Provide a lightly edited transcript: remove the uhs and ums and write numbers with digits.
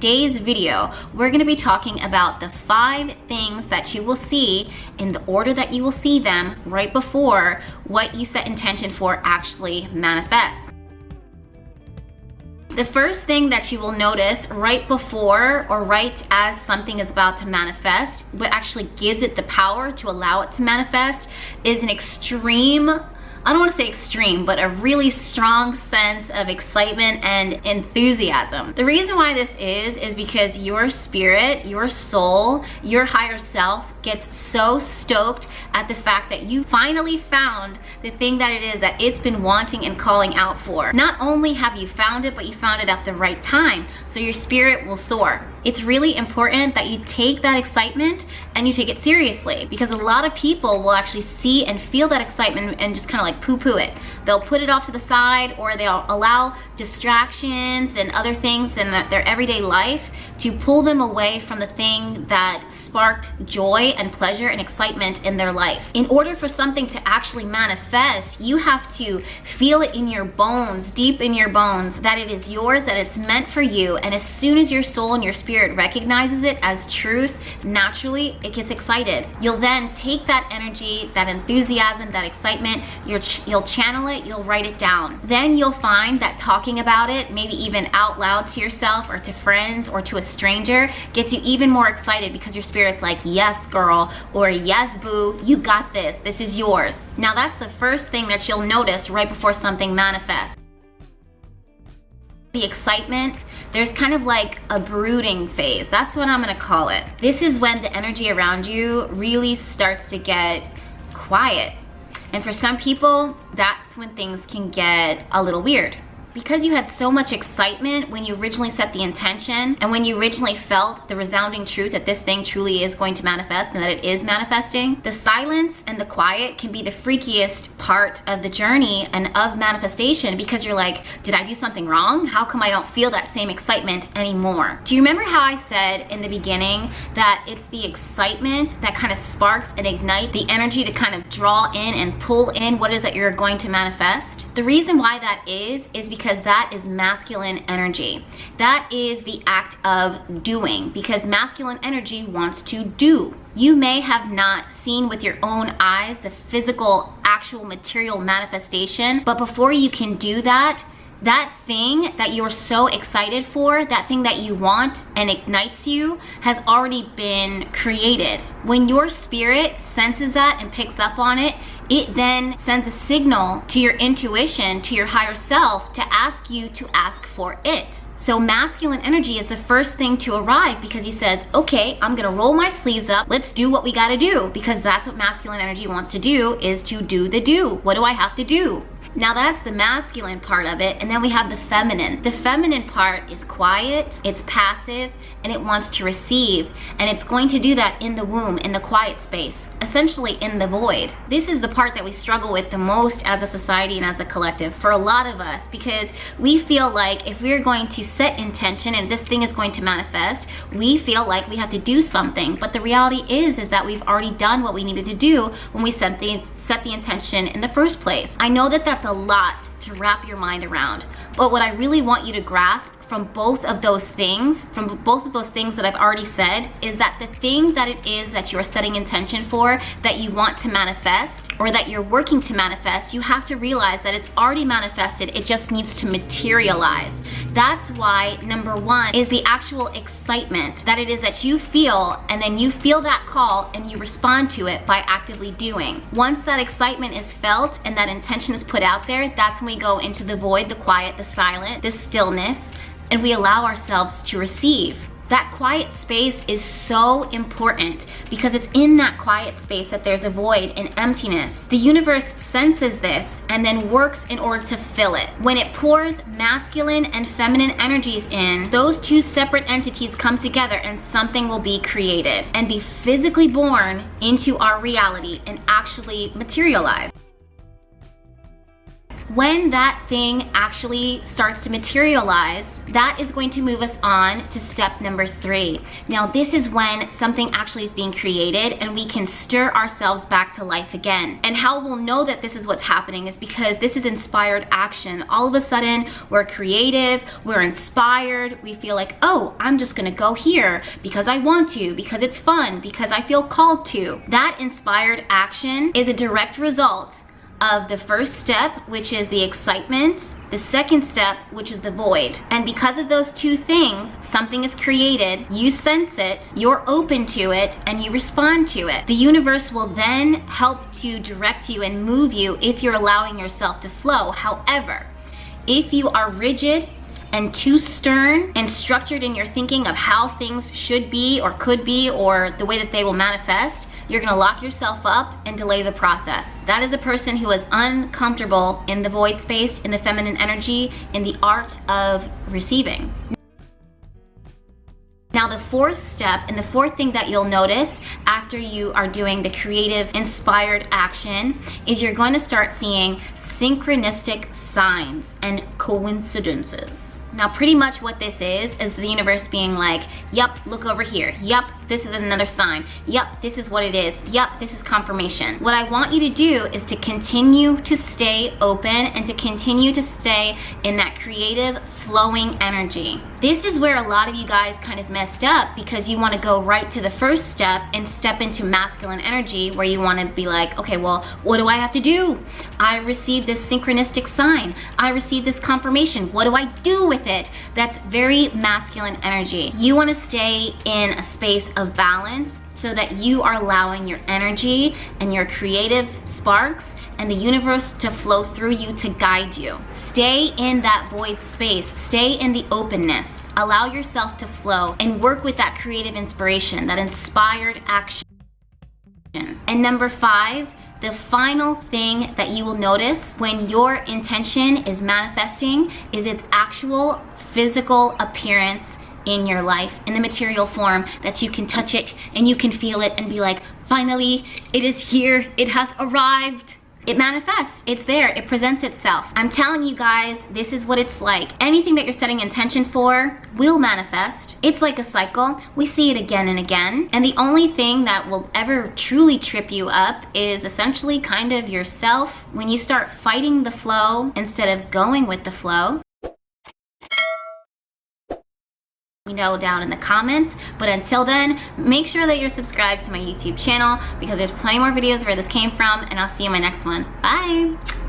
today's video, we're going to be talking about the 5 things that you will see in the order that you will see them right before what you set intention for actually manifests. The first thing that you will notice right before or right as something is about to manifest, what actually gives it the power to allow it to manifest, is an extreme, I don't want to say extreme, but a really strong sense of excitement and enthusiasm. The reason why this is because your spirit, your soul, your higher self gets so stoked at the fact that you finally found the thing that it is that it's been wanting and calling out for. Not only have you found it, but you found it at the right time, so your spirit will soar. It's really important that you take that excitement and you take it seriously, because a lot of people will actually see and feel that excitement and just kind of like poo-poo it. They'll put it off to the side, or they'll allow distractions and other things in their everyday life to pull them away from the thing that sparked joy and pleasure and excitement in their life. In order for something to actually manifest, you have to feel it in your bones, deep in your bones, that it is yours, that it's meant for you. And as soon as your soul and your spirit recognizes it as truth, naturally it gets excited. You'll then take that energy, that enthusiasm, that excitement, you'll channel it, you'll write it down. Then you'll find that talking about it, maybe even out loud to yourself or to friends or to a stranger, gets you even more excited, because your spirit's like, yes girl, or yes boo, you got this, this is yours. Now that's the first thing that you'll notice right before something manifests. The excitement, there's kind of like a brooding phase. That's what I'm gonna call it. This is when the energy around you really starts to get quiet. And for some people, that's when things can get a little weird. Because you had so much excitement when you originally set the intention, and when you originally felt the resounding truth that this thing truly is going to manifest and that it is manifesting, the silence and the quiet can be the freakiest part of the journey and of manifestation, because you're like, did I do something wrong? How come I don't feel that same excitement anymore? Do you remember how I said in the beginning that it's the excitement that kind of sparks and ignites the energy to kind of draw in and pull in what is that you're going to manifest? The reason why that is because that is masculine energy. That is the act of doing, because masculine energy wants to do. You may have not seen with your own eyes the physical, actual material manifestation, but before you can do that, that thing that you're so excited for, that thing that you want and ignites you, has already been created. When your spirit senses that and picks up on it, it then sends a signal to your intuition, to your higher self, to ask you to ask for it. So masculine energy is the first thing to arrive, because he says, okay, I'm gonna roll my sleeves up, let's do what we gotta do, because that's what masculine energy wants to do, is to do the do. What do I have to do? Now that's the masculine part of it, and then we have the feminine. The feminine part is quiet, it's passive, and it wants to receive, and it's going to do that in the womb, in the quiet space, essentially in the void. This is the part that we struggle with the most as a society and as a collective, for a lot of us, because we feel like if we're going to set intention and this thing is going to manifest, we feel like we have to do something. But the reality is that we've already done what we needed to do when we set the intention in the first place. I know that that's a lot to wrap your mind around, but what I really want you to grasp from both of those things that I've already said, is that the thing that it is that you're setting intention for, that you want to manifest, or that you're working to manifest, you have to realize that it's already manifested, it just needs to materialize. That's why number 1 is the actual excitement that it is that you feel, and then you feel that call and you respond to it by actively doing. Once that excitement is felt and that intention is put out there, that's when we go into the void, the quiet, the silent, the stillness, and we allow ourselves to receive. That quiet space is so important, because it's in that quiet space that there's a void and emptiness. The universe senses this and then works in order to fill it. When it pours masculine and feminine energies in, those two separate entities come together and something will be created and be physically born into our reality and actually materialize. When that thing actually starts to materialize, that is going to move us on to step number 3. Now, this is when something actually is being created and we can stir ourselves back to life again. And how we'll know that this is what's happening is because this is inspired action. All of a sudden, we're creative, we're inspired, we feel like, oh, I'm just gonna go here because I want to, because it's fun, because I feel called to. That inspired action is a direct result of the first step, which is the excitement, the second step, which is the void. And because of those two things, something is created, you sense it, you're open to it, and you respond to it. The universe will then help to direct you and move you if you're allowing yourself to flow. However, if you are rigid and too stern and structured in your thinking of how things should be or could be or the way that they will manifest, you're gonna lock yourself up and delay the process. That is a person who is uncomfortable in the void space, in the feminine energy, in the art of receiving. Now, the fourth step and the fourth thing that you'll notice after you are doing the creative inspired action is you're going to start seeing synchronistic signs and coincidences. Now, pretty much what this is the universe being like, yep, look over here. Yep, this is another sign. Yep, this is what it is. Yep, this is confirmation. What I want you to do is to continue to stay open and to continue to stay in that creative, flowing energy. This is where a lot of you guys kind of messed up because you want to go right to the first step and step into masculine energy where you want to be like, okay, well, what do I have to do? I received this synchronistic sign. I received this confirmation. What do I do with it? That's very masculine energy. You want to stay in a space of balance so that you are allowing your energy and your creative sparks and the universe to flow through you to guide you. Stay in that void space. Stay in the openness. Allow yourself to flow and work with that creative inspiration, that inspired action. And number 5, the final thing that you will notice when your intention is manifesting is its actual physical appearance in your life, in the material form that you can touch it and you can feel it and be like, finally, it is here, it has arrived. It manifests, it's there, it presents itself. I'm telling you guys, this is what it's like. Anything that you're setting intention for will manifest. It's like a cycle. We see it again and again. And the only thing that will ever truly trip you up is essentially kind of yourself. When you start fighting the flow instead of going with the flow, let me know down in the comments. But until then, make sure that you're subscribed to my YouTube channel because there's plenty more videos where this came from, and I'll see you in my next one. Bye.